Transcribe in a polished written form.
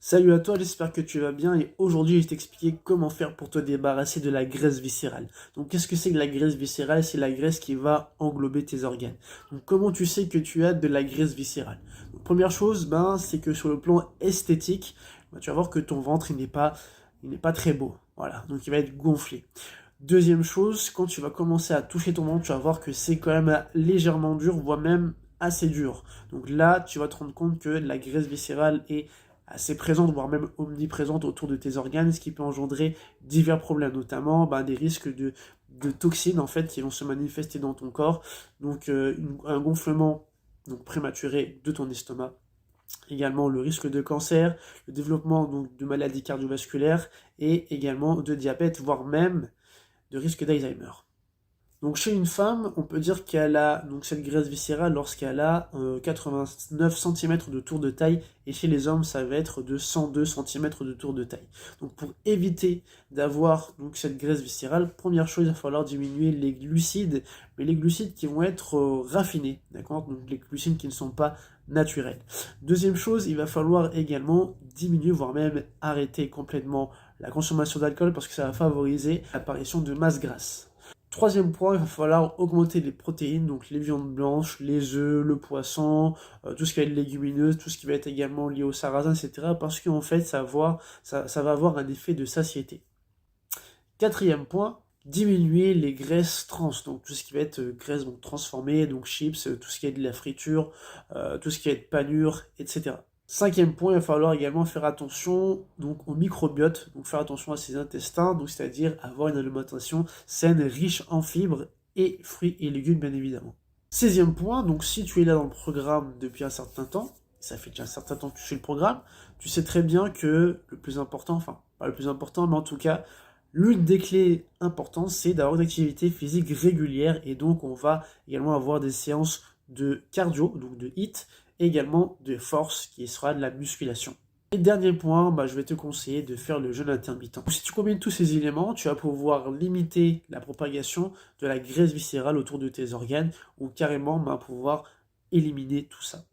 Salut à toi, j'espère que tu vas bien et aujourd'hui je vais t'expliquer comment faire pour te débarrasser de la graisse viscérale. Donc qu'est-ce que c'est que la graisse viscérale? C'est la graisse qui va englober tes organes. Donc comment tu sais que tu as de la graisse viscérale? Donc, première chose, c'est que sur le plan esthétique, tu vas voir que ton ventre il n'est pas très beau. Voilà, donc il va être gonflé. Deuxième chose, quand tu vas commencer à toucher ton ventre, tu vas voir que c'est quand même légèrement dur, voire même assez dur. Donc là, tu vas te rendre compte que la graisse viscérale est assez présente, voire même omniprésente autour de tes organes, ce qui peut engendrer divers problèmes, notamment des risques de toxines en fait qui vont se manifester dans ton corps. Donc un gonflement donc prématuré de ton estomac. Également le risque de cancer, le développement donc, de maladies cardiovasculaires et également de diabète, voire même de risque d'Alzheimer. Donc chez une femme, on peut dire qu'elle a donc cette graisse viscérale lorsqu'elle a 89 cm de tour de taille, et chez les hommes, ça va être de 102 cm de tour de taille. Donc pour éviter d'avoir donc cette graisse viscérale, première chose, il va falloir diminuer les glucides, mais les glucides qui vont être raffinés, d'accord? Donc les glucides qui ne sont pas naturels. Deuxième chose, il va falloir également diminuer, voire même arrêter complètement la consommation d'alcool parce que ça va favoriser l'apparition de masse grasse. Troisième point, il va falloir augmenter les protéines, donc les viandes blanches, les œufs, le poisson, tout ce qui va être légumineuse, tout ce qui va être également lié au sarrasin, etc. Parce qu'en fait, ça va avoir un effet de satiété. Quatrième point, diminuer les graisses trans, donc tout ce qui va être graisse donc, transformée, donc chips, tout ce qui est de la friture, tout ce qui va être panure, etc. Cinquième point, il va falloir également faire attention donc, au microbiote, donc faire attention à ses intestins, donc c'est-à-dire avoir une alimentation saine, riche en fibres et fruits et légumes bien évidemment. 16e point, donc si tu es là dans le programme depuis un certain temps, ça fait déjà un certain temps que tu suis le programme, tu sais très bien que le plus important, enfin pas le plus important, mais en tout cas, l'une des clés importantes, c'est d'avoir une activité physique régulière et donc on va également avoir des séances de cardio, donc de HIIT, et également de force qui sera de la musculation. Et dernier point, je vais te conseiller de faire le jeûne intermittent. Si tu combines tous ces éléments, tu vas pouvoir limiter la propagation de la graisse viscérale autour de tes organes ou carrément pouvoir éliminer tout ça.